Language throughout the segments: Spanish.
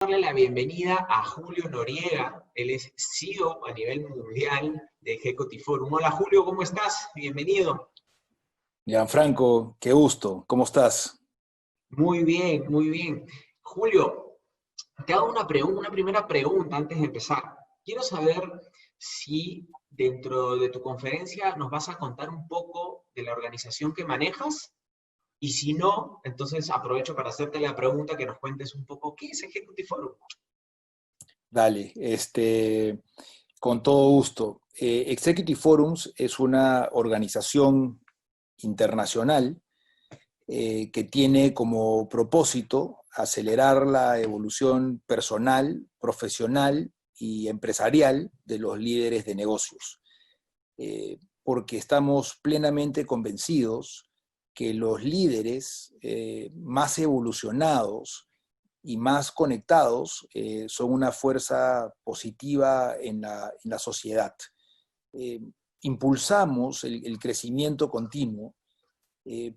Darle la bienvenida a Julio Noriega. Él es CEO a nivel mundial de Executive Forum. Hola Julio, ¿cómo estás? Bienvenido. Gianfranco, qué gusto, ¿cómo estás? Muy bien, muy bien. Julio, te hago una primera pregunta antes de empezar. Quiero saber si dentro de tu conferencia nos vas a contar un poco de la organización que manejas y si no, entonces aprovecho para hacerte la pregunta que nos cuentes un poco qué es Executive Forum. Dale, con todo gusto. Executive Forums es una organización internacional que tiene como propósito acelerar la evolución personal, profesional y empresarial de los líderes de negocios, porque estamos plenamente convencidos que los líderes más evolucionados y más conectados son una fuerza positiva en la sociedad. Eh, Impulsamos el crecimiento continuo,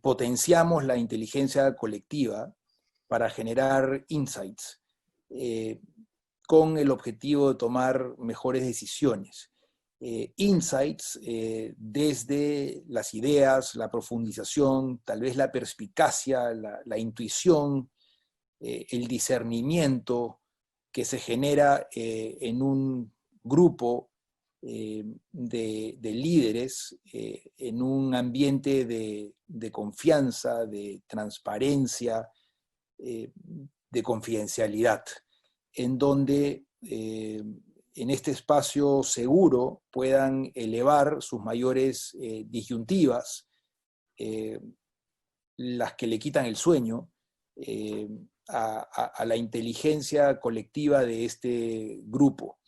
potenciamos la inteligencia colectiva para generar insights eh, con el objetivo de tomar mejores decisiones. Insights desde las ideas, la profundización, tal vez la perspicacia, la intuición, el discernimiento que se genera en un grupo de líderes, en un ambiente de confianza, de transparencia, de confidencialidad, en donde en este espacio seguro puedan elevar sus mayores disyuntivas, eh, las que le quitan el sueño, eh, a la inteligencia colectiva de este grupo.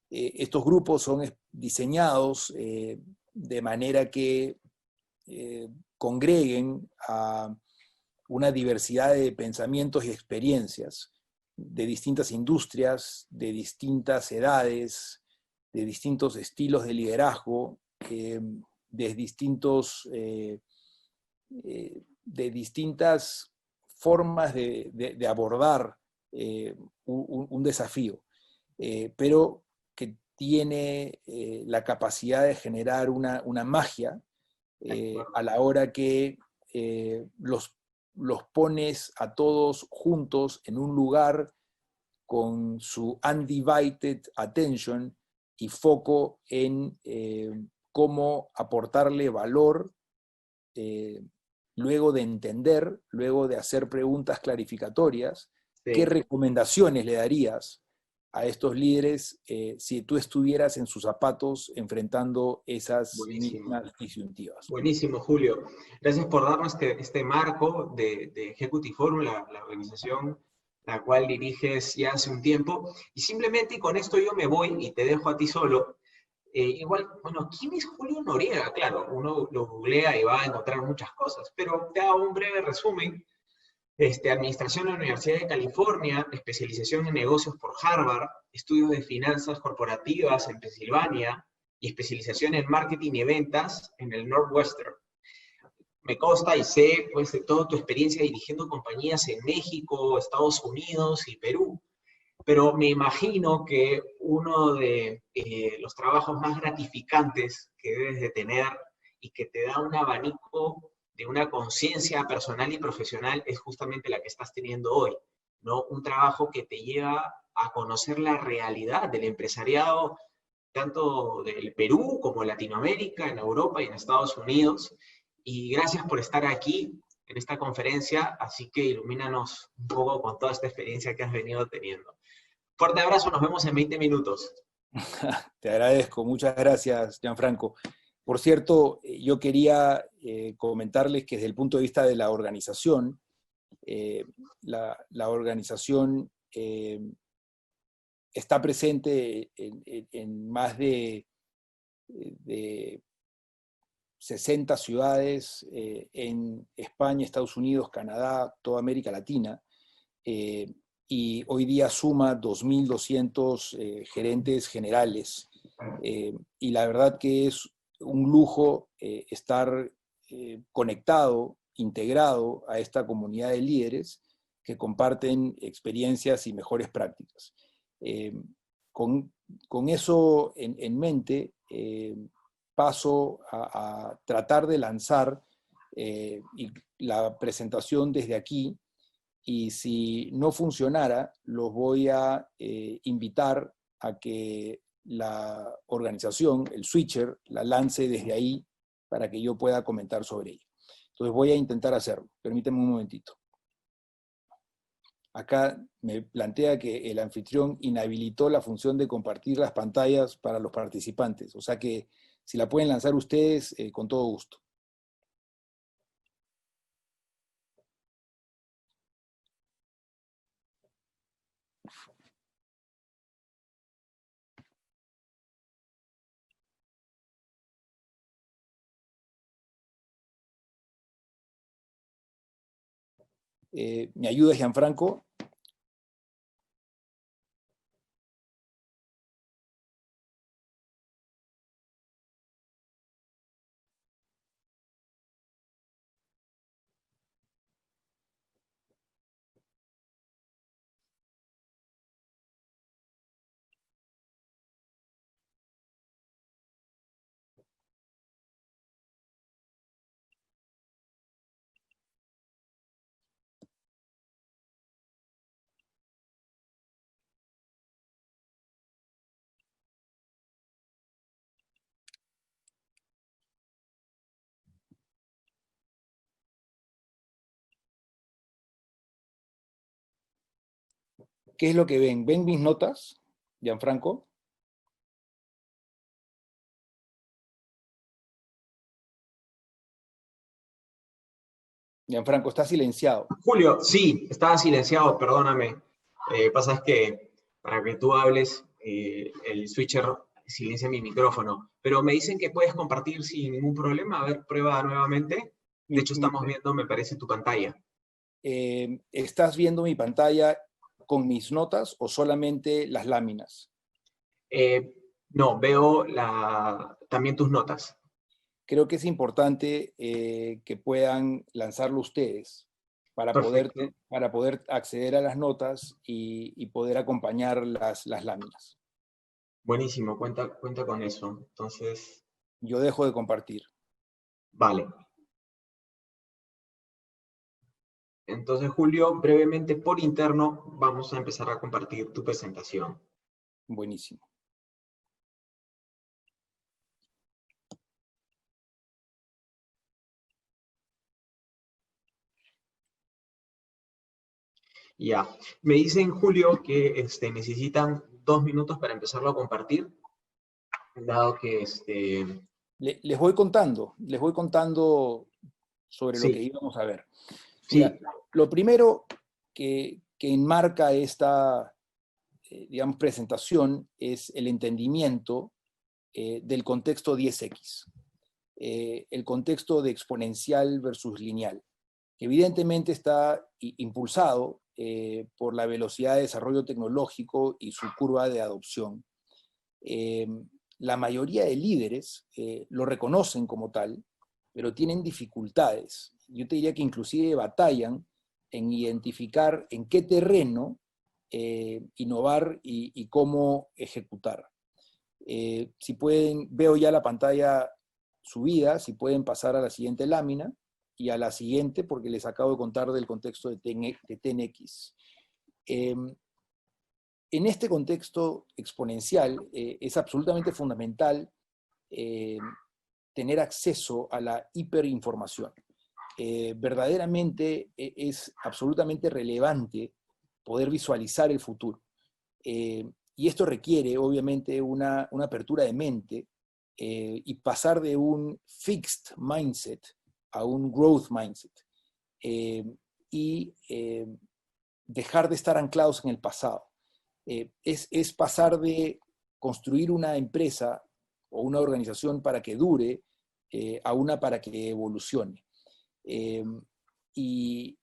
Estos grupos son diseñados de manera que congreguen a una diversidad de pensamientos y experiencias de distintas industrias, de distintas edades, de distintos estilos de liderazgo, de distintas formas de abordar un desafío, pero que tiene la capacidad de generar una magia De acuerdo. a la hora que los pones a todos juntos en un lugar con su undivided attention y foco en cómo aportarle valor, eh, luego de entender, luego de hacer preguntas clarificatorias. ¿Qué Sí. recomendaciones le darías a estos líderes si tú estuvieras en sus zapatos enfrentando esas Buenísimo. mismas disyuntivas? Buenísimo, Julio. Gracias por darnos este marco de Executive Forum, la organización la cual diriges ya hace un tiempo. Y simplemente y con esto yo me voy y te dejo a ti solo. Igual, bueno, ¿quién es Julio Noriega? Claro, uno lo googlea y va a encontrar muchas cosas, pero te hago un breve resumen. Administración en la Universidad de California, especialización en negocios por Harvard, estudios de finanzas corporativas en Pensilvania y especialización en marketing y ventas en el Northwestern. Me consta y sé pues de toda tu experiencia dirigiendo compañías en México, Estados Unidos y Perú, pero me imagino que uno de los trabajos más gratificantes que debes de tener y que te da un abanico de una conciencia personal y profesional es justamente la que estás teniendo hoy, ¿no? Un trabajo que te lleva a conocer la realidad del empresariado, tanto del Perú como Latinoamérica, en Europa y en Estados Unidos. Y gracias por estar aquí en esta conferencia, así que ilumínanos un poco con toda esta experiencia que has venido teniendo. Fuerte abrazo, nos vemos en 20 minutos. Te agradezco, muchas gracias, Gianfranco. Por cierto, yo quería comentarles que desde el punto de vista de la organización, la organización está presente en más de 60 ciudades en España, Estados Unidos, Canadá, toda América Latina, y hoy día suma 2.200 gerentes generales. Y la verdad que es un lujo estar conectado, integrado a esta comunidad de líderes que comparten experiencias y mejores prácticas. Con eso en mente, paso a tratar de lanzar la presentación desde aquí, y si no funcionara, los voy a invitar a que la organización, el switcher, la lance desde ahí para que yo pueda comentar sobre ello. Entonces voy a intentar hacerlo. Permíteme un momentito. Acá me plantea que el anfitrión inhabilitó la función de compartir las pantallas para los participantes. O sea que si la pueden lanzar ustedes, con todo gusto. ¿Me ayuda, Gianfranco? ¿Qué es lo que ven? ¿Ven mis notas, Gianfranco? Gianfranco, está silenciado. Julio, sí, estaba silenciado, perdóname. Pasa es que para que tú hables, el switcher silencia mi micrófono. Pero me dicen que puedes compartir sin ningún problema. A ver, prueba nuevamente. De hecho, estamos viendo, me parece, tu pantalla. ¿Estás viendo mi pantalla con mis notas o solamente las láminas? No, veo también tus notas. Creo que es importante que puedan lanzarlo ustedes Perfecto. para poder acceder a las notas y poder acompañar las láminas. Buenísimo, cuenta con eso. Entonces, Yo dejo de compartir. vale. Entonces, Julio, brevemente por interno, vamos a empezar a compartir tu presentación. Buenísimo. Ya. Me dicen, Julio, que necesitan 2 minutos para empezarlo a compartir, dado que Les voy contando sobre lo que sí, íbamos a ver. Mira, sí, lo primero que enmarca esta, digamos, presentación es el entendimiento del contexto 10X, el contexto de exponencial versus lineal, que evidentemente está impulsado por la velocidad de desarrollo tecnológico y su curva de adopción. La mayoría de líderes lo reconocen como tal, pero tienen dificultades. Yo te diría que inclusive batallan en identificar en qué terreno innovar y cómo ejecutar. Si pueden, veo ya la pantalla subida, si pueden pasar a la siguiente lámina y a la siguiente, porque les acabo de contar del contexto de 10X. En este contexto exponencial es absolutamente fundamental tener acceso a la hiperinformación. Verdaderamente es absolutamente relevante poder visualizar el futuro. Y esto requiere, obviamente, una apertura de mente y pasar de un fixed mindset a un growth mindset. Y dejar de estar anclados en el pasado. Es pasar de construir una empresa o una organización para que dure a una para que evolucione. Y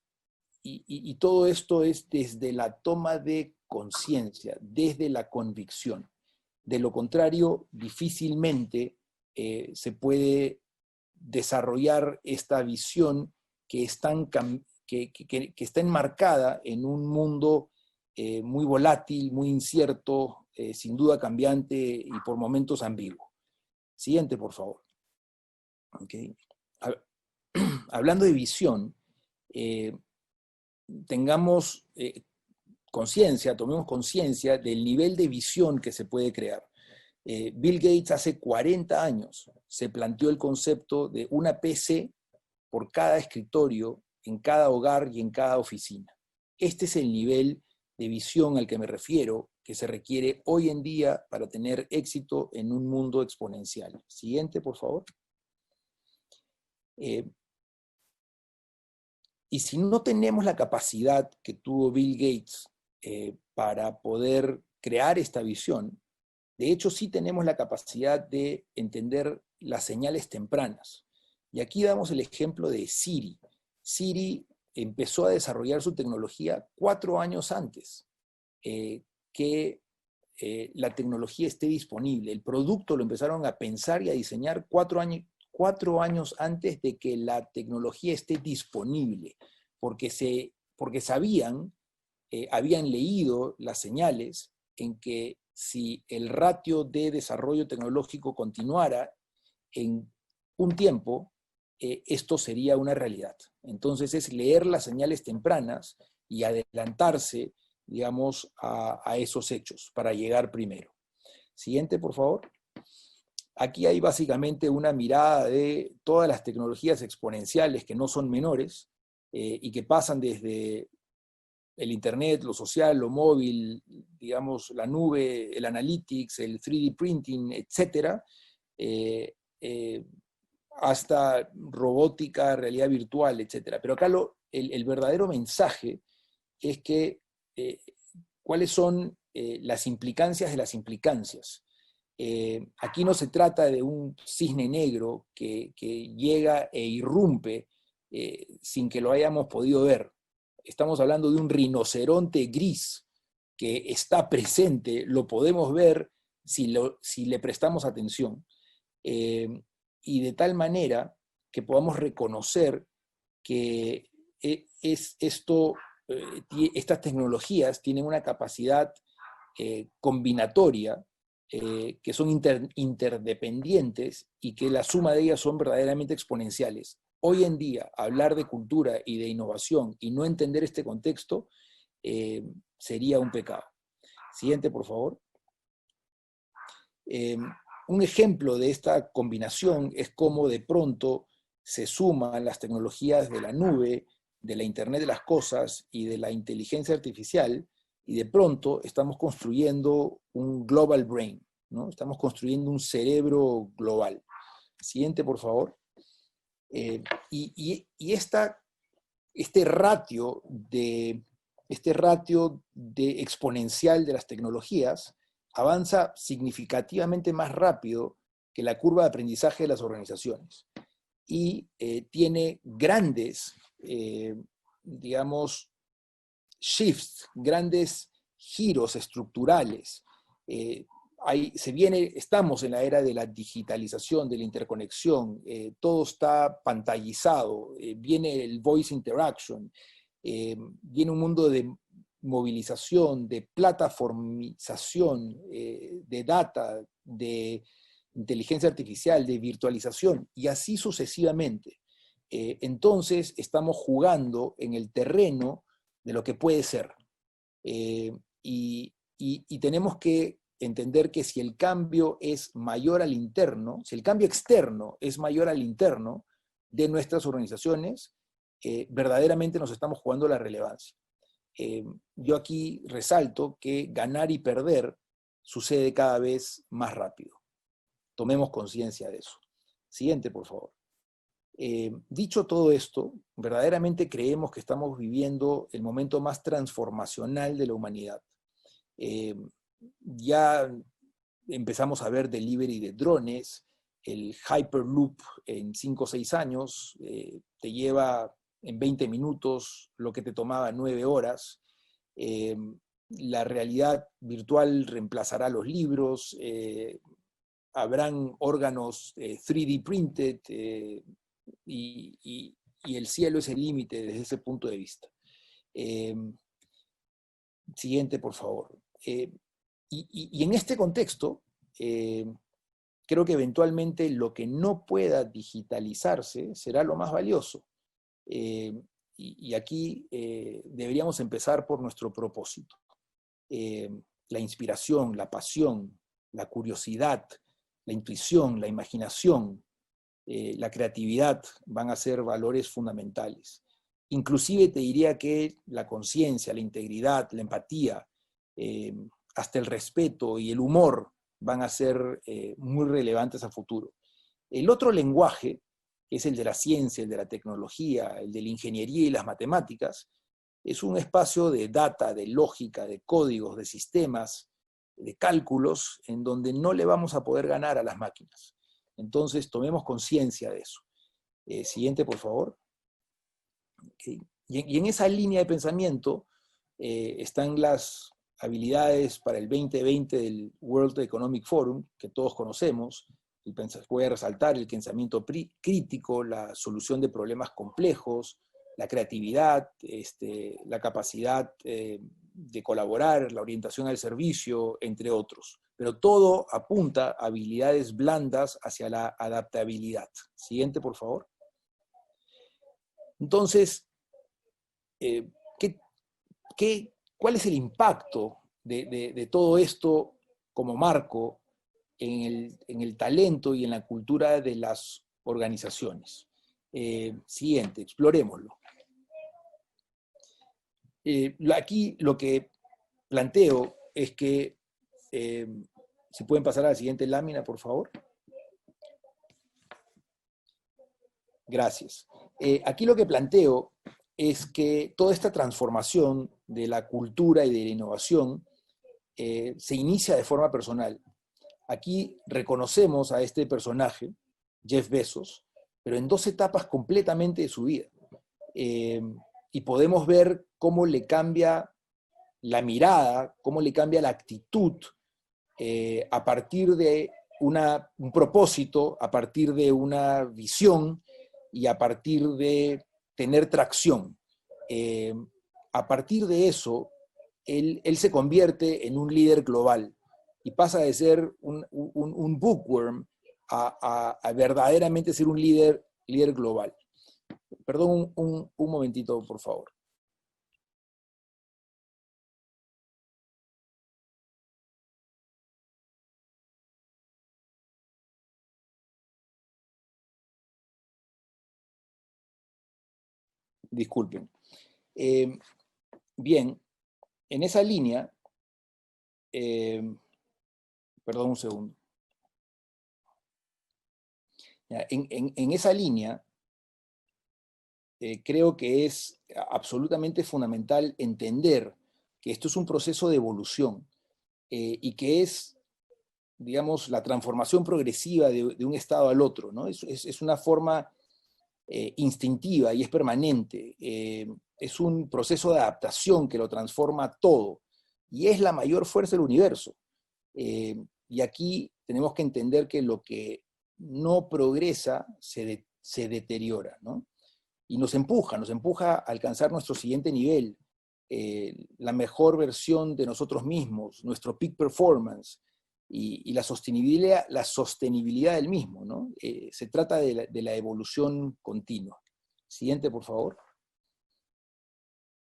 todo esto es desde la toma de conciencia, desde la convicción. De lo contrario, difícilmente se puede desarrollar esta visión que es tan que está enmarcada en un mundo muy volátil, muy incierto, sin duda cambiante y por momentos ambiguo. Siguiente, por favor. Okay. Hablando de visión, tengamos conciencia, tomemos conciencia del nivel de visión que se puede crear. Bill Gates hace 40 años se planteó el concepto de una PC por cada escritorio, en cada hogar y en cada oficina. Este es el nivel de visión al que me refiero, que se requiere hoy en día para tener éxito en un mundo exponencial. Siguiente, por favor. Y si no tenemos la capacidad que tuvo Bill Gates para poder crear esta visión, de hecho sí tenemos la capacidad de entender las señales tempranas. Y aquí damos el ejemplo de Siri. Siri empezó a desarrollar su tecnología 4 años antes que la tecnología esté disponible. El producto lo empezaron a pensar y a diseñar 4 años antes de que la tecnología esté disponible, porque sabían, habían leído las señales en que si el ratio de desarrollo tecnológico continuara en un tiempo, esto sería una realidad. Entonces es leer las señales tempranas y adelantarse, digamos, a esos hechos para llegar primero. Siguiente, por favor. Aquí hay básicamente una mirada de todas las tecnologías exponenciales que no son menores y que pasan desde el Internet, lo social, lo móvil, digamos, la nube, el analytics, el 3D printing, etc., hasta robótica, realidad virtual, etc. Pero acá el verdadero mensaje es que cuáles son las implicancias de las implicancias. Aquí no se trata de un cisne negro que llega e irrumpe sin que lo hayamos podido ver. Estamos hablando de un rinoceronte gris que está presente, lo podemos ver si le prestamos atención, y de tal manera que podamos reconocer que estas tecnologías tienen una capacidad combinatoria, que son interdependientes y que la suma de ellas son verdaderamente exponenciales. Hoy en día, hablar de cultura y de innovación y no entender este contexto sería un pecado. Siguiente, por favor. Un ejemplo de esta combinación es cómo de pronto se suman las tecnologías de la nube, de la Internet de las cosas y de la inteligencia artificial, y de pronto estamos construyendo un global brain, ¿no? Estamos construyendo un cerebro global. Siguiente, por favor. Este ratio de exponencial de las tecnologías avanza significativamente más rápido que la curva de aprendizaje de las organizaciones y tiene grandes, digamos, shifts, grandes giros estructurales. Estamos en la era de la digitalización, de la interconexión, todo está pantallizado, viene el voice interaction, viene un mundo de movilización, de plataformización, de data, de inteligencia artificial, de virtualización, y así sucesivamente. Entonces estamos jugando en el terreno de lo que puede ser. Y tenemos que entender que si el cambio es mayor al interno, si el cambio externo es mayor al interno de nuestras organizaciones, verdaderamente nos estamos jugando la relevancia. Yo aquí resalto que ganar y perder sucede cada vez más rápido. Tomemos conciencia de eso. Siguiente, por favor. Dicho todo esto, verdaderamente creemos que estamos viviendo el momento más transformacional de la humanidad. Ya empezamos a ver delivery de drones, el Hyperloop en 5 o 6 años te lleva en 20 minutos lo que te tomaba 9 horas. La realidad virtual reemplazará los libros, habrán órganos 3D printed y y el cielo es el límite desde ese punto de vista. Siguiente, por favor. Y en este contexto, creo que eventualmente lo que no pueda digitalizarse será lo más valioso. Y aquí deberíamos empezar por nuestro propósito. La inspiración, la pasión, la curiosidad, la intuición, la imaginación, la creatividad van a ser valores fundamentales. Inclusive te diría que la conciencia, la integridad, la empatía, hasta el respeto y el humor van a ser muy relevantes a futuro. El otro lenguaje, que es el de la ciencia, el de la tecnología, el de la ingeniería y las matemáticas, es un espacio de data, de lógica, de códigos, de sistemas, de cálculos, en donde no le vamos a poder ganar a las máquinas. Entonces, tomemos conciencia de eso. Siguiente, por favor. Okay. Y en esa línea de pensamiento están las habilidades para el 2020 del World Economic Forum, que todos conocemos. Voy a resaltar el pensamiento crítico, la solución de problemas complejos, la creatividad, la capacidad de colaborar, la orientación al servicio, entre otros. Pero todo apunta a habilidades blandas hacia la adaptabilidad. Siguiente, por favor. Entonces, ¿cuál es el impacto de todo esto como marco en el talento y en la cultura de las organizaciones? Siguiente, explorémoslo. Aquí lo que planteo es que, si pueden pasar a la siguiente lámina, por favor. Gracias. Aquí lo que planteo es que toda esta transformación de la cultura y de la innovación se inicia de forma personal. Aquí reconocemos a este personaje, Jeff Bezos, pero en dos etapas completamente de su vida. Y podemos ver cómo le cambia la mirada, cómo le cambia la actitud a partir de un propósito, a partir de una visión y a partir de tener tracción. A partir de eso, él se convierte en un líder global y pasa de ser un bookworm a verdaderamente ser un líder global. Perdón, un momentito, por favor. Disculpen. Bien, en esa línea, perdón un segundo. En esa línea, creo que es absolutamente fundamental entender que esto es un proceso de evolución y que es, digamos, la transformación progresiva de un estado al otro, ¿no? Es una forma instintiva y es permanente. Es un proceso de adaptación que lo transforma todo y es la mayor fuerza del universo. Y aquí tenemos que entender que lo que no progresa se deteriora, ¿no? Y nos empuja a alcanzar nuestro siguiente nivel, la mejor versión de nosotros mismos, nuestro peak performance y la sostenibilidad del mismo, ¿no? Se trata de la evolución continua. Siguiente, por favor.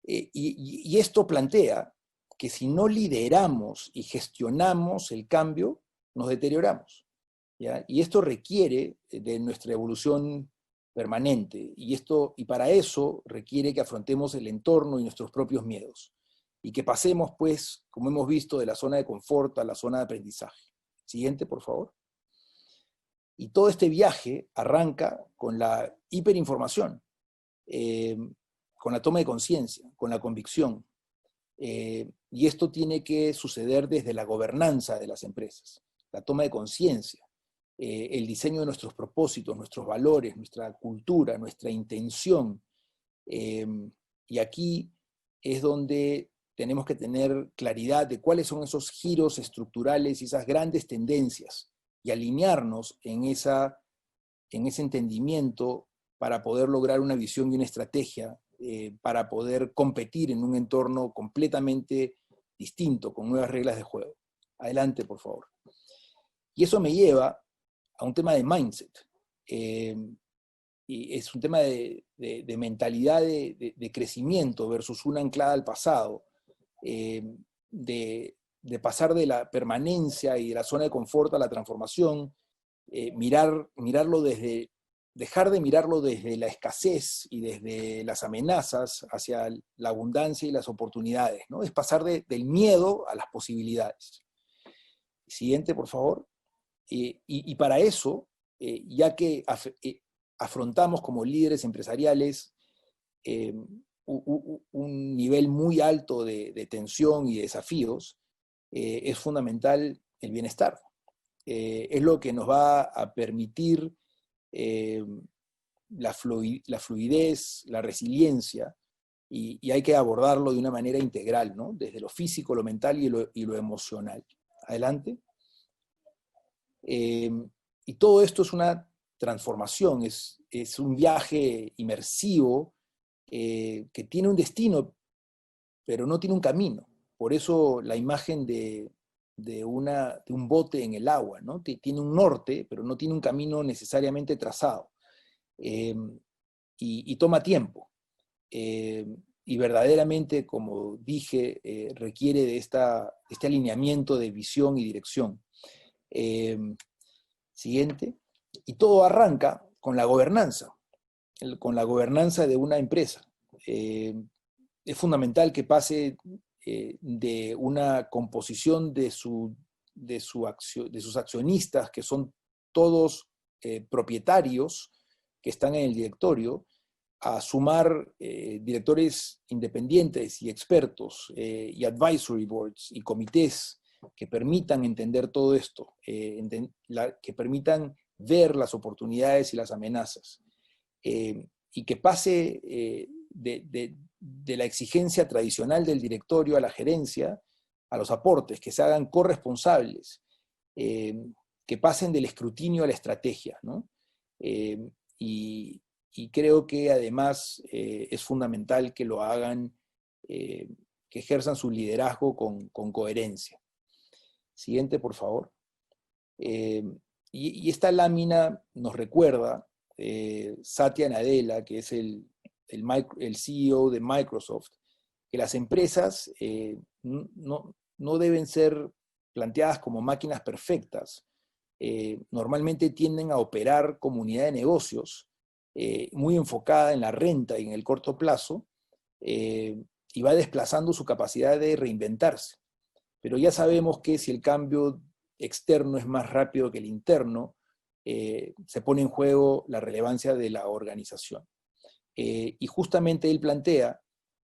Y esto plantea que si no lideramos y gestionamos el cambio, nos deterioramos, ¿ya? Y esto requiere de nuestra evolución permanente, y para eso requiere que afrontemos el entorno y nuestros propios miedos, y que pasemos, pues, como hemos visto, de la zona de confort a la zona de aprendizaje. Siguiente, por favor. Y todo este viaje arranca con la hiperinformación, con la toma de conciencia, con la convicción, y esto tiene que suceder desde la gobernanza de las empresas, la toma de conciencia, el diseño de nuestros propósitos, nuestros valores, nuestra cultura, nuestra intención. Y aquí es donde tenemos que tener claridad de cuáles son esos giros estructurales y esas grandes tendencias y alinearnos en ese entendimiento para poder lograr una visión y una estrategia, para poder competir en un entorno completamente distinto, con nuevas reglas de juego. Adelante, por favor. Y eso me lleva a un tema de mindset. Y es un tema de mentalidad de crecimiento versus una anclada al pasado, de pasar de la permanencia y de la zona de confort a la transformación, dejar de mirarlo desde la escasez y desde las amenazas hacia la abundancia y las oportunidades, ¿no? Es pasar del miedo a las posibilidades. Siguiente, por favor. Y para eso, ya que afrontamos como líderes empresariales un nivel muy alto de tensión y desafíos, es fundamental el bienestar. Es lo que nos va a permitir la fluidez, la resiliencia, y hay que abordarlo de una manera integral, ¿no? Desde lo físico, lo mental y lo emocional. Adelante. Y todo esto es una transformación, es un viaje inmersivo que tiene un destino, pero no tiene un camino. Por eso la imagen de un bote en el agua, ¿no? Tiene un norte, pero no tiene un camino necesariamente trazado. Y toma tiempo. Y verdaderamente, como dije, requiere de este alineamiento de visión y dirección. Siguiente. Y todo arranca con la gobernanza de una empresa. Es fundamental que pase de una composición de sus accionistas, que son todos propietarios que están en el directorio, a sumar directores independientes y expertos y advisory boards y comités que permitan entender todo esto, que permitan ver las oportunidades y las amenazas, y que pase de la exigencia tradicional del directorio a la gerencia, a los aportes, que se hagan corresponsables, que pasen del escrutinio a la estrategia, ¿no? Y creo que además es fundamental que lo hagan, que ejerzan su liderazgo con coherencia. Siguiente, por favor. Y esta lámina nos recuerda Satya Nadella, que es el CEO de Microsoft, que las empresas no deben ser planteadas como máquinas perfectas. Normalmente tienden a operar como unidad de negocios, muy enfocada en la renta y en el corto plazo, y va desplazando su capacidad de reinventarse. Pero ya sabemos que si el cambio externo es más rápido que el interno, se pone en juego la relevancia de la organización. Y justamente él plantea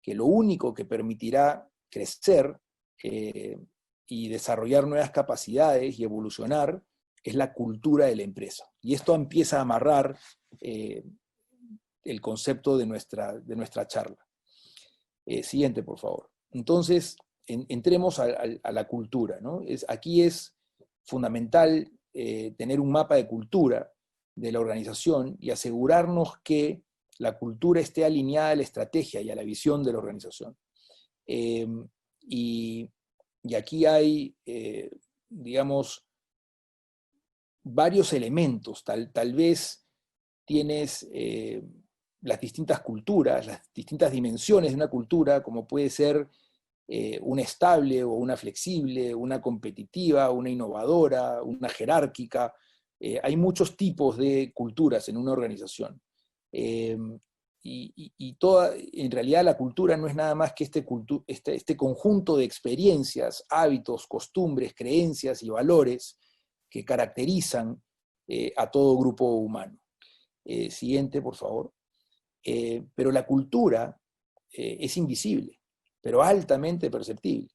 que lo único que permitirá crecer y desarrollar nuevas capacidades y evolucionar es la cultura de la empresa. Y esto empieza a amarrar el concepto de nuestra charla. Siguiente, por favor. Entonces, entremos a la cultura, ¿no? Aquí es fundamental tener un mapa de cultura de la organización y asegurarnos que la cultura esté alineada a la estrategia y a la visión de la organización. Y aquí hay, digamos, varios elementos. Tal vez tienes las distintas culturas, las distintas dimensiones de una cultura, como puede ser una estable o una flexible, una competitiva, una innovadora, una jerárquica. Hay muchos tipos de culturas en una organización. En realidad la cultura no es nada más que este conjunto de experiencias, hábitos, costumbres, creencias y valores que caracterizan a todo grupo humano. Siguiente, por favor. Pero la cultura es invisible, pero altamente perceptible.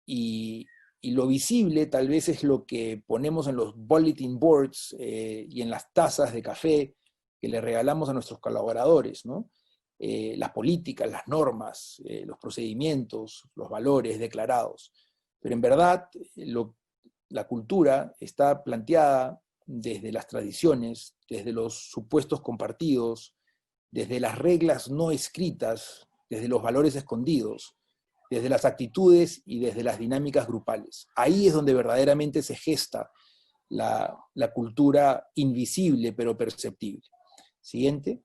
Y lo visible tal vez es lo que ponemos en los bulletin boards y en las tazas de café que le regalamos a nuestros colaboradores, ¿no? Las políticas, las normas, los procedimientos, los valores declarados. Pero en verdad la cultura está planteada desde las tradiciones, desde los supuestos compartidos, desde las reglas no escritas, desde los valores escondidos, desde las actitudes y desde las dinámicas grupales. Ahí es donde verdaderamente se gesta la cultura invisible pero perceptible. Siguiente.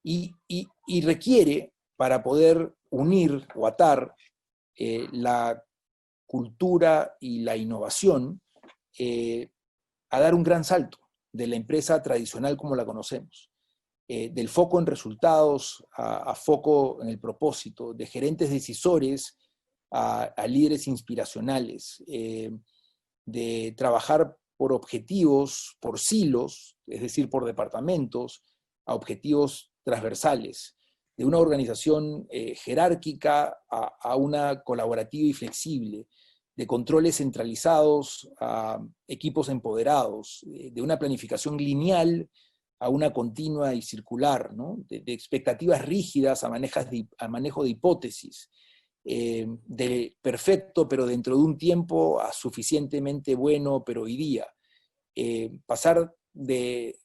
Y requiere, para poder unir o atar la cultura y la innovación, a dar un gran salto de la empresa tradicional como la conocemos, del foco en resultados a foco en el propósito, de gerentes decisores a líderes inspiracionales, de trabajar por objetivos, por silos, es decir, por departamentos, a objetivos transversales, de una organización jerárquica a una colaborativa y flexible, de controles centralizados a equipos empoderados, de una planificación lineal a una continua y circular, ¿no? De expectativas rígidas a manejo de hipótesis, de perfecto pero dentro de un tiempo a suficientemente bueno pero hoy día. Pasar de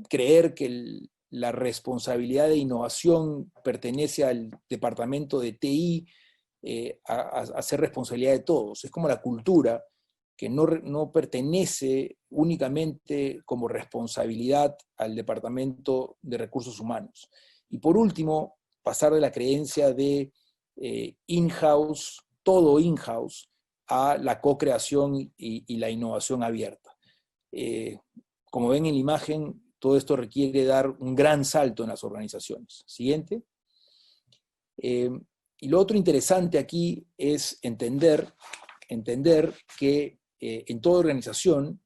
creer que la responsabilidad de innovación pertenece al departamento de TI a ser responsabilidad de todos. Es como la cultura que no pertenece únicamente como responsabilidad al departamento de recursos humanos. Y por último, pasar de la creencia de in-house, todo in-house, a la co-creación y la innovación abierta. Como ven en la imagen, todo esto requiere dar un gran salto en las organizaciones. Siguiente. Y lo otro interesante aquí es entender que en toda organización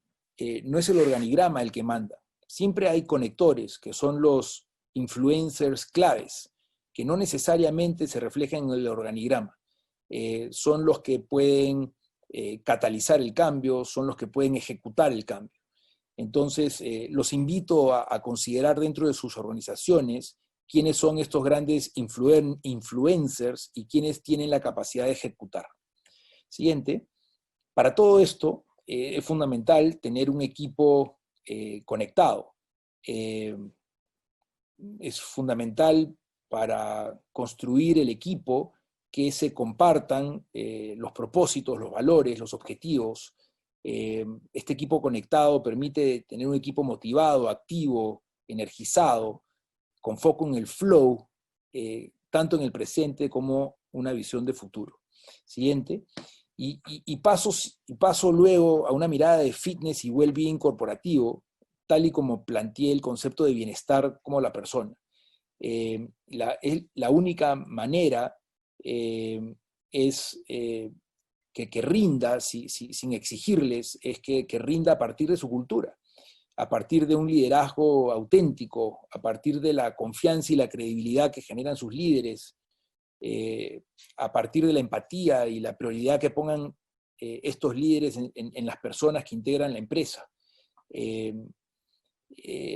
no es el organigrama el que manda. Siempre hay conectores, que son los influencers claves, que no necesariamente se reflejan en el organigrama. Son los que pueden catalizar el cambio, son los que pueden ejecutar el cambio. Entonces, los invito a considerar dentro de sus organizaciones quiénes son estos grandes influencers y quiénes tienen la capacidad de ejecutar. Siguiente. Para todo esto, es fundamental tener un equipo conectado. Es fundamental para construir el equipo que se compartan los propósitos, los valores, los objetivos. Este equipo conectado permite tener un equipo motivado, activo, energizado, con foco en el flow, tanto en el presente como una visión de futuro. Siguiente. Y paso luego a una mirada de fitness y well-being corporativo, tal y como planteé el concepto de bienestar como la persona. La única manera es que rinda, sin exigirles, es que rinda a partir de su cultura, a partir de un liderazgo auténtico, a partir de la confianza y la credibilidad que generan sus líderes, a partir de la empatía y la prioridad que pongan estos líderes en las personas que integran la empresa,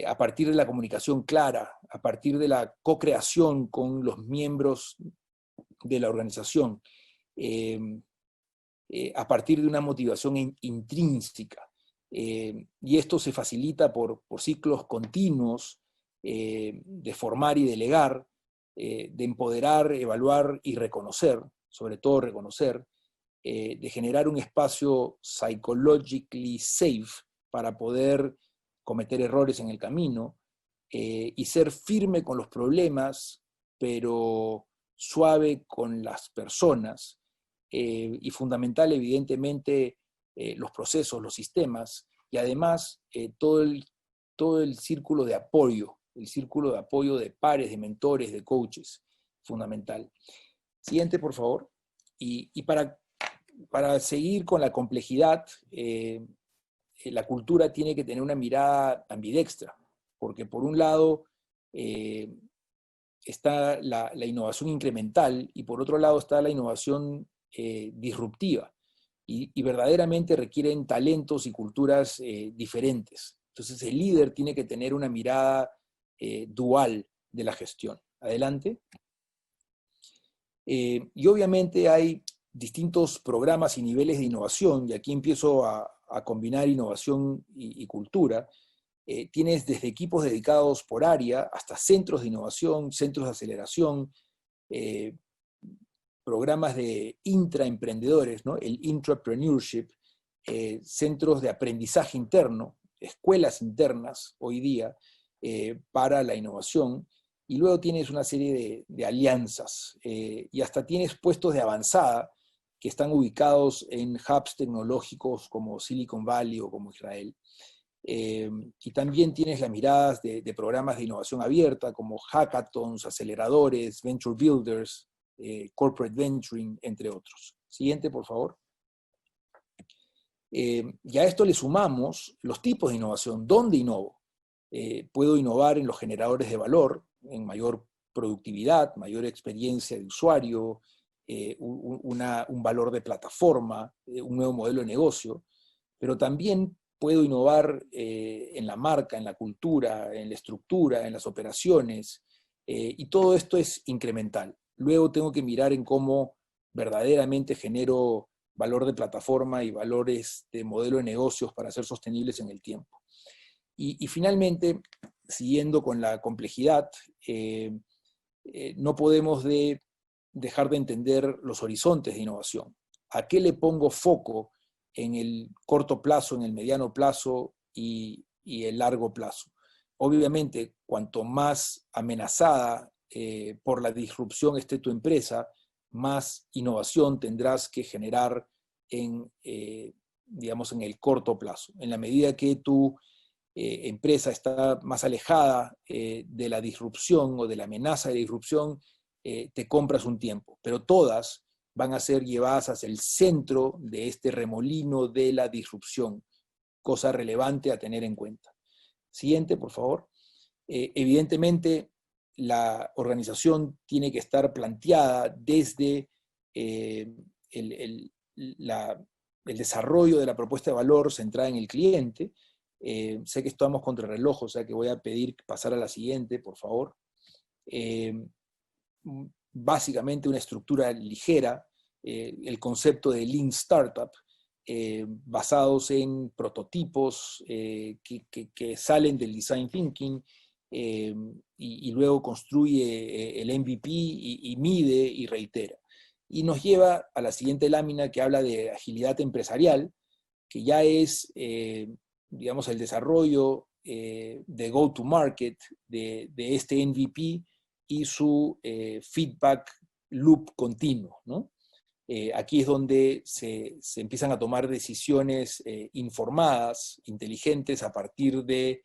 a partir de la comunicación clara, a partir de la co-creación con los miembros de la organización, a partir de una motivación intrínseca. Y esto se facilita por ciclos continuos de formar y delegar, de empoderar, evaluar y reconocer, sobre todo reconocer, de generar un espacio psychologically safe para poder cometer errores en el camino y ser firme con los problemas, pero suave con las personas y fundamental, evidentemente, los procesos, los sistemas y además todo el círculo de apoyo, el círculo de apoyo de pares, de mentores, de coaches, fundamental. Siguiente, por favor. Y para seguir con la complejidad, la cultura tiene que tener una mirada ambidextra, porque por un lado está la innovación incremental y por otro lado está la innovación disruptiva y verdaderamente requieren talentos y culturas diferentes. Entonces el líder tiene que tener una mirada dual de la gestión. Adelante. Y obviamente hay distintos programas y niveles de innovación, y aquí empiezo a combinar innovación y cultura. tienes desde equipos dedicados por área hasta centros de innovación, centros de aceleración, programas de intraemprendedores, ¿no? El intrapreneurship, centros de aprendizaje interno, escuelas internas hoy día para la innovación, y luego tienes una serie de alianzas, y hasta tienes puestos de avanzada que están ubicados en hubs tecnológicos como Silicon Valley o como Israel. Y también tienes las miradas de programas de innovación abierta como hackathons, aceleradores, venture builders, corporate venturing, entre otros. Siguiente, por favor. Y a esto le sumamos los tipos de innovación. ¿Dónde innovo? Puedo innovar en los generadores de valor, en mayor productividad, mayor experiencia de usuario, un valor de plataforma, un nuevo modelo de negocio, pero también puedo innovar en la marca, en la cultura, en la estructura, en las operaciones, y todo esto es incremental. Luego tengo que mirar en cómo verdaderamente genero valor de plataforma y valores de modelo de negocios para ser sostenibles en el tiempo. Y finalmente, siguiendo con la complejidad, no podemos dejar de entender los horizontes de innovación. ¿A qué le pongo foco en el corto plazo, en el mediano plazo y el largo plazo? Obviamente, cuanto más amenazada por la disrupción esté tu empresa, más innovación tendrás que generar digamos, en el corto plazo. En la medida que tu empresa está más alejada de la disrupción o de la amenaza de disrupción, te compras un tiempo. Pero todas van a ser llevadas hacia el centro de este remolino de la disrupción, cosa relevante a tener en cuenta. Siguiente, por favor. Evidentemente, la organización tiene que estar planteada desde el desarrollo de la propuesta de valor centrada en el cliente. Sé que estamos contra el reloj, o sea que voy a pedir pasar a la siguiente, por favor. Básicamente una estructura ligera, el concepto de Lean Startup, basados en prototipos que salen del Design Thinking, y luego construye el MVP y mide y reitera. Y nos lleva a la siguiente lámina que habla de agilidad empresarial, que ya es, digamos, el desarrollo de go-to-market de este MVP y su feedback loop continuo, ¿no? Aquí es donde se empiezan a tomar decisiones informadas, inteligentes, a partir de,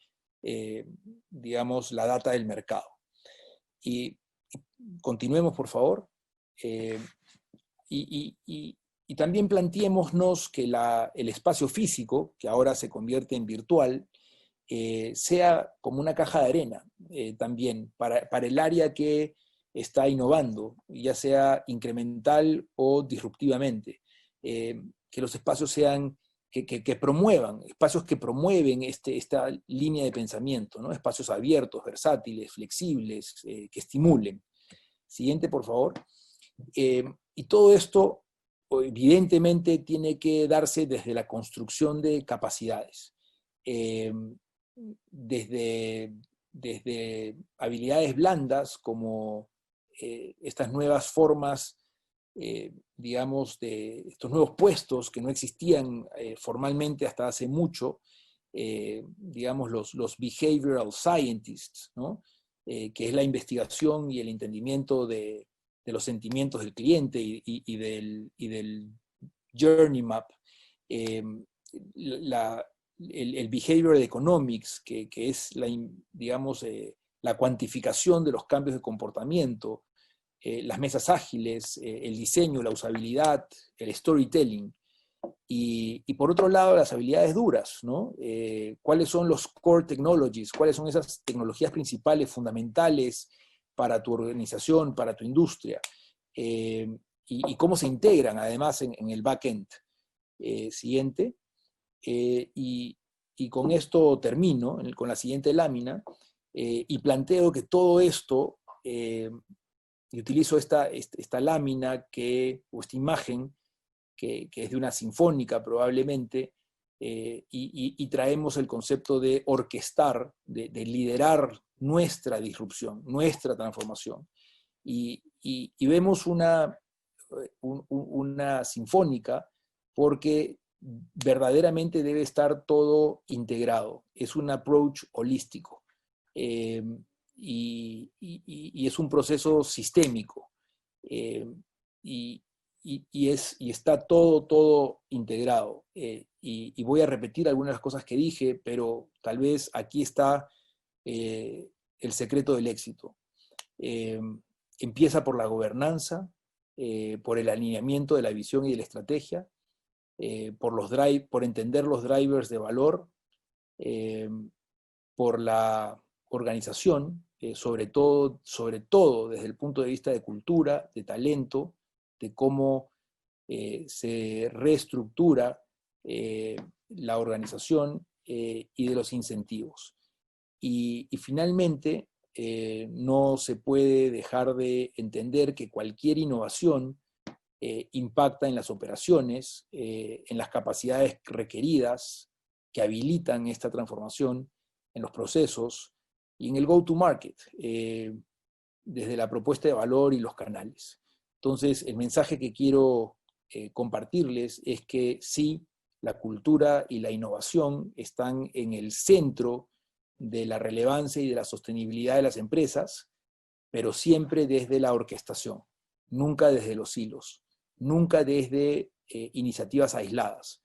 digamos, la data del mercado. Y continuemos, por favor. Y también planteémonos que el espacio físico, que ahora se convierte en virtual, sea como una caja de arena también para el área que está innovando, ya sea incremental o disruptivamente. Que los espacios sean, que promuevan, espacios que promueven esta línea de pensamiento, ¿no? Espacios abiertos, versátiles, flexibles, que estimulen. Siguiente, por favor. Y todo esto, evidentemente, tiene que darse desde la construcción de capacidades. Desde habilidades blandas como estas nuevas formas, digamos, de estos nuevos puestos que no existían formalmente hasta hace mucho, digamos, los behavioral scientists, ¿no? Que es la investigación y el entendimiento de los sentimientos del cliente y del journey map. El behavioral economics, que es digamos, la cuantificación de los cambios de comportamiento, las mesas ágiles, el diseño, la usabilidad, el storytelling. Y por otro lado, las habilidades duras, ¿no? ¿Cuáles son los core technologies? ¿Cuáles son esas tecnologías principales, fundamentales para tu organización, para tu industria? Y cómo se integran, además, en el back-end. Siguiente. Y con esto termino, con la siguiente lámina, y planteo que todo esto, y utilizo esta lámina o esta imagen, que es de una sinfónica probablemente, y traemos el concepto de orquestar, de liderar nuestra disrupción, nuestra transformación. Y vemos una sinfónica porque verdaderamente debe estar todo integrado. Es un approach holístico y es un proceso sistémico y está todo integrado. Y voy a repetir algunas de las cosas que dije, pero tal vez aquí está el secreto del éxito. Empieza por la gobernanza, por el alineamiento de la visión y de la estrategia, por entender los drivers de valor, por la organización, sobre todo desde el punto de vista de cultura, de talento, de cómo se reestructura la organización y de los incentivos. Y finalmente, no se puede dejar de entender que cualquier innovación impacta en las operaciones, en las capacidades requeridas que habilitan esta transformación, en los procesos y en el go-to-market, desde la propuesta de valor y los canales. Entonces, el mensaje que quiero compartirles es que sí, la cultura y la innovación están en el centro de la relevancia y de la sostenibilidad de las empresas, pero siempre desde la orquestación, nunca desde los hilos, nunca desde iniciativas aisladas.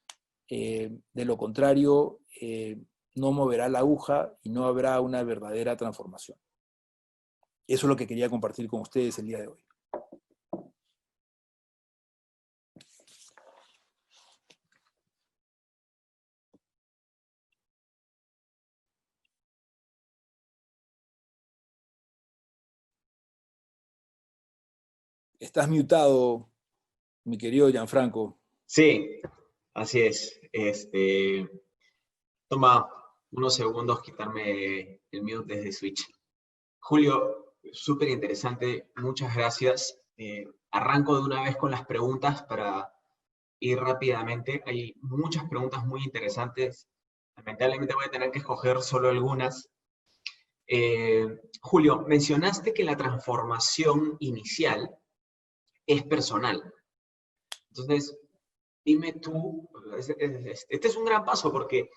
De lo contrario, no moverá la aguja y no habrá una verdadera transformación. Eso es lo que quería compartir con ustedes el día de hoy. Estás mutado, mi querido Gianfranco. Sí, así es. Toma unos segundos quitarme el mute desde Switch. Julio, súper interesante, muchas gracias. Arranco de una vez con las preguntas para ir rápidamente. Hay muchas preguntas muy interesantes. Lamentablemente voy a tener que escoger solo algunas. Julio, mencionaste que la transformación inicial es personal. Entonces, dime tú, este es un gran paso porque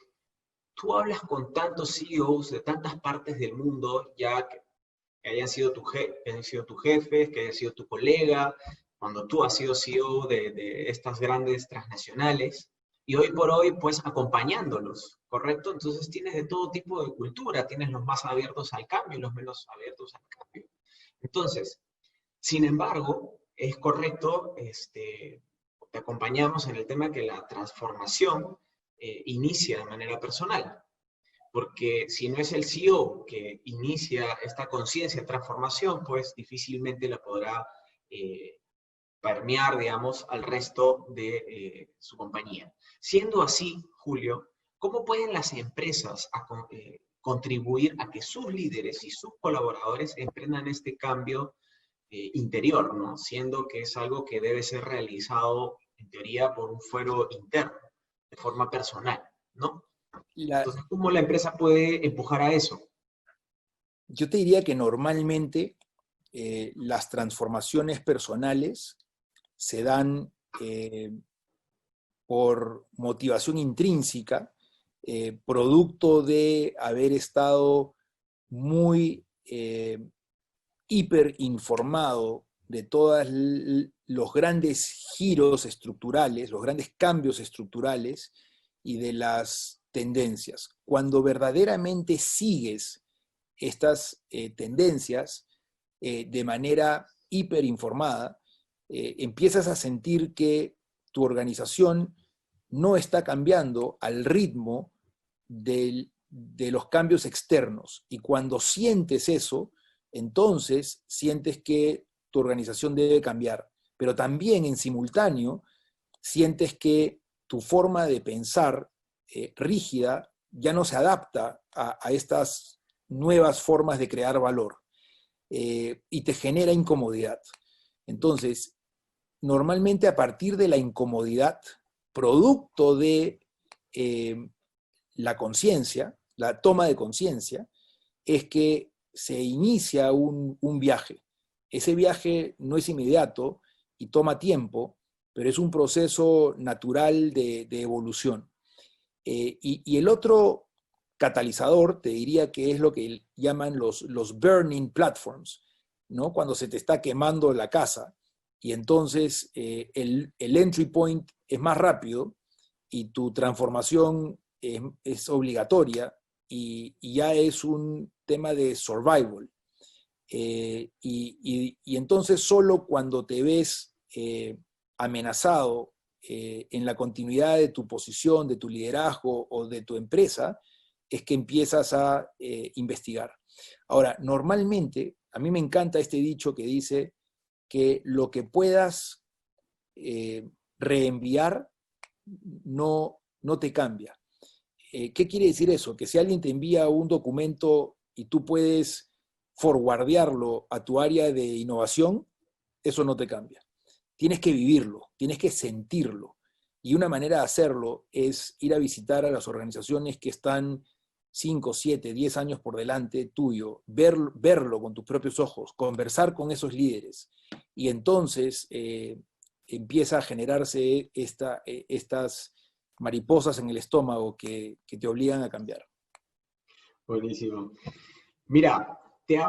tú hablas con tantos CEOs de tantas partes del mundo, ya que hayan sido tu jefe, que haya sido tu colega, cuando tú has sido CEO de estas grandes transnacionales, y hoy por hoy, pues acompañándolos, ¿correcto? Entonces tienes de todo tipo de cultura, tienes los más abiertos al cambio y los menos abiertos al cambio. Entonces, sin embargo, es correcto, te acompañamos en el tema que la transformación inicia de manera personal. Porque si no es el CEO que inicia esta conciencia de transformación, pues difícilmente la podrá permear, digamos, al resto de su compañía. Siendo así, Julio, ¿cómo pueden las empresas contribuir a que sus líderes y sus colaboradores emprendan este cambio interior, ¿no? Siendo que es algo que debe ser realizado, en teoría, por un fuero interno, de forma personal, ¿no? Entonces, ¿cómo la empresa puede empujar a eso? Yo te diría que normalmente las transformaciones personales se dan por motivación intrínseca, producto de haber estado muy hiperinformado de todos los grandes giros estructurales, los grandes cambios estructurales y de las tendencias. Cuando verdaderamente sigues estas tendencias de manera hiperinformada, empiezas a sentir que tu organización no está cambiando al ritmo de los cambios externos. Y cuando sientes eso, entonces sientes que tu organización debe cambiar. Pero también en simultáneo sientes que tu forma de pensar rígida ya no se adapta a estas nuevas formas de crear valor y te genera incomodidad. Entonces, normalmente a partir de la incomodidad, producto de la conciencia, la toma de conciencia, es que se inicia un viaje. Ese viaje no es inmediato y toma tiempo, pero es un proceso natural de evolución. Y el otro catalizador, te diría que es lo que llaman los burning platforms, ¿no? Cuando se te está quemando la casa y entonces el entry point es más rápido y tu transformación es obligatoria y ya es un tema de survival. Y entonces solo cuando te ves amenazado en la continuidad de tu posición, de tu liderazgo o de tu empresa, es que empiezas a investigar. Ahora, normalmente, a mí me encanta este dicho que dice que lo que puedas reenviar no te cambia. ¿Qué quiere decir eso? Que si alguien te envía un documento y tú puedes forwardearlo a tu área de innovación, eso no te cambia. Tienes que vivirlo, tienes que sentirlo. Y una manera de hacerlo es ir a visitar a las organizaciones que están 5, 7, 10 años por delante tuyo, verlo con tus propios ojos, conversar con esos líderes. Y entonces empieza a generarse estas mariposas en el estómago que te obligan a cambiar. Buenísimo. Mira,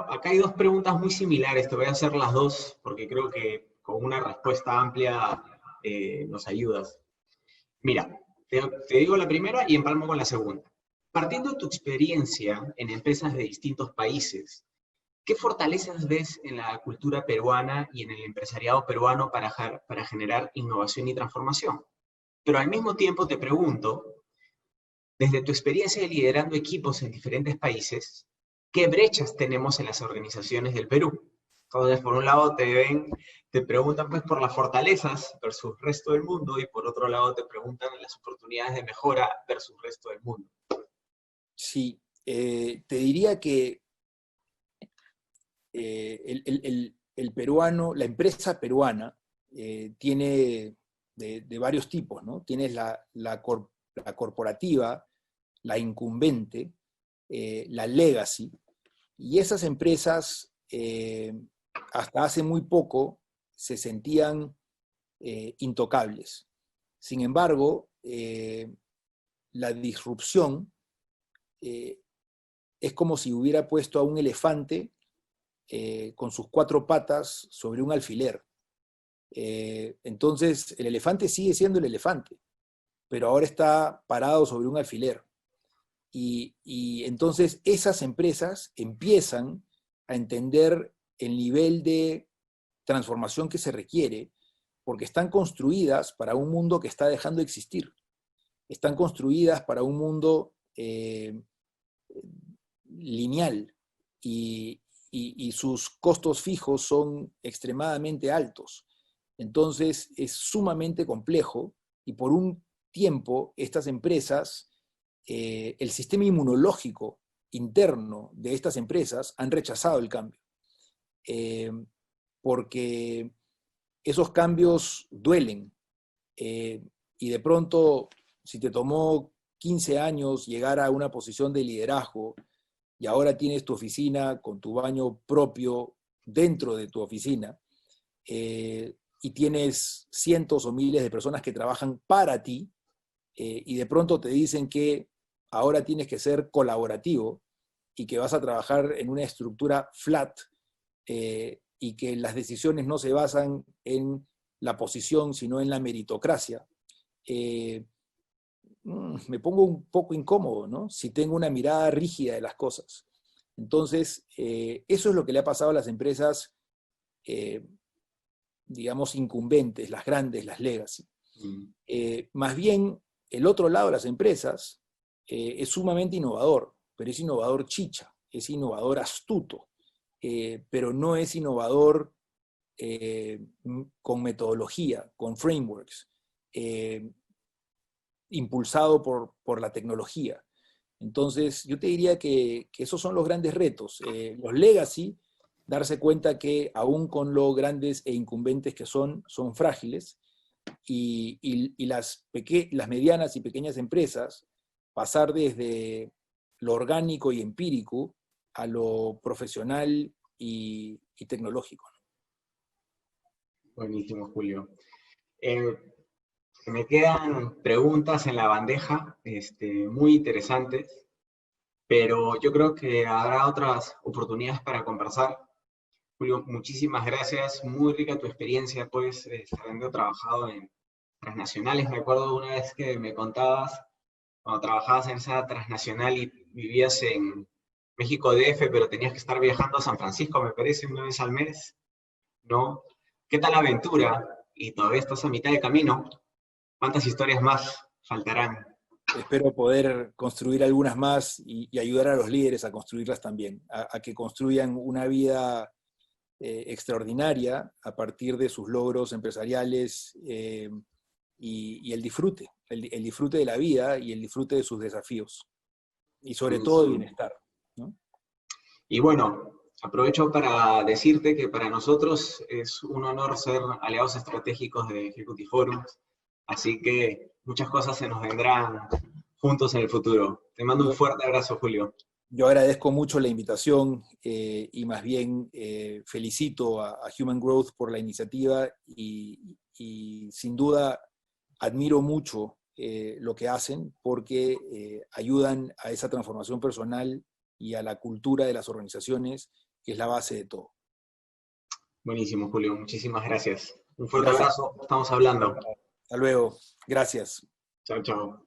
acá hay dos preguntas muy similares, te voy a hacer las dos porque creo que con una respuesta amplia nos ayudas. Mira, te digo la primera y empalmo con la segunda. Partiendo de tu experiencia en empresas de distintos países, ¿qué fortalezas ves en la cultura peruana y en el empresariado peruano para generar innovación y transformación? Pero al mismo tiempo te pregunto, desde tu experiencia liderando equipos en diferentes países, ¿qué brechas tenemos en las organizaciones del Perú? Entonces, por un lado te preguntan pues por las fortalezas versus el resto del mundo y por otro lado te preguntan las oportunidades de mejora versus el resto del mundo. Sí, te diría que el peruano, la empresa peruana tiene de varios tipos, ¿no? Tienes la corporativa, la incumbente, la legacy, y esas empresas hasta hace muy poco se sentían intocables. Sin embargo, la disrupción es como si hubiera puesto a un elefante con sus 4 patas sobre un alfiler. Entonces, el elefante sigue siendo el elefante, pero ahora está parado sobre un alfiler. Y entonces esas empresas empiezan a entender el nivel de transformación que se requiere, porque están construidas para un mundo que está dejando de existir. Están construidas para un mundo lineal y sus costos fijos son extremadamente altos. Entonces es sumamente complejo y por un tiempo estas empresas, el sistema inmunológico interno de estas empresas han rechazado el cambio. Porque esos cambios duelen. Y de pronto, si te tomó 15 años llegar a una posición de liderazgo y ahora tienes tu oficina con tu baño propio dentro de tu oficina y tienes cientos o miles de personas que trabajan para ti y de pronto te dicen que ahora tienes que ser colaborativo y que vas a trabajar en una estructura flat y que las decisiones no se basan en la posición, sino en la meritocracia, me pongo un poco incómodo, ¿no? Si tengo una mirada rígida de las cosas. Entonces, eso es lo que le ha pasado a las empresas, digamos, incumbentes, las grandes, las legacy. Más bien, el otro lado de las empresas es sumamente innovador, pero es innovador chicha, es innovador astuto, pero no es innovador con metodología, con frameworks, impulsado por la tecnología. Entonces, yo te diría que esos son los grandes retos. Los legacy, darse cuenta que aún con lo grandes e incumbentes que son frágiles, y las medianas y pequeñas empresas pasar desde lo orgánico y empírico a lo profesional y tecnológico. Buenísimo, Julio. Me quedan preguntas en la bandeja, muy interesantes, pero yo creo que habrá otras oportunidades para conversar. Julio, muchísimas gracias, muy rica tu experiencia, pues, habiendo trabajado en transnacionales. Me acuerdo una vez que me contabas, cuando trabajabas en esa transnacional y vivías en México DF, pero tenías que estar viajando a San Francisco, me parece, una vez al mes, ¿no? ¿Qué tal la aventura? Y todavía estás a mitad de camino. ¿Cuántas historias más faltarán? Espero poder construir algunas más y ayudar a los líderes a construirlas también, a que construyan una vida extraordinaria a partir de sus logros empresariales y el disfrute, el disfrute de la vida y el disfrute de sus desafíos, y sobre todo de bienestar, ¿no? Y bueno, aprovecho para decirte que para nosotros es un honor ser aliados estratégicos de Executive Forum, así que muchas cosas se nos vendrán juntos en el futuro. Te mando un fuerte abrazo, Julio. Yo agradezco mucho la invitación y más bien felicito a Human Growth por la iniciativa y sin duda admiro mucho lo que hacen porque ayudan a esa transformación personal y a la cultura de las organizaciones, que es la base de todo. Buenísimo, Julio. Muchísimas gracias. Un fuerte abrazo. Estamos hablando. Hasta luego. Gracias. Chao, chao.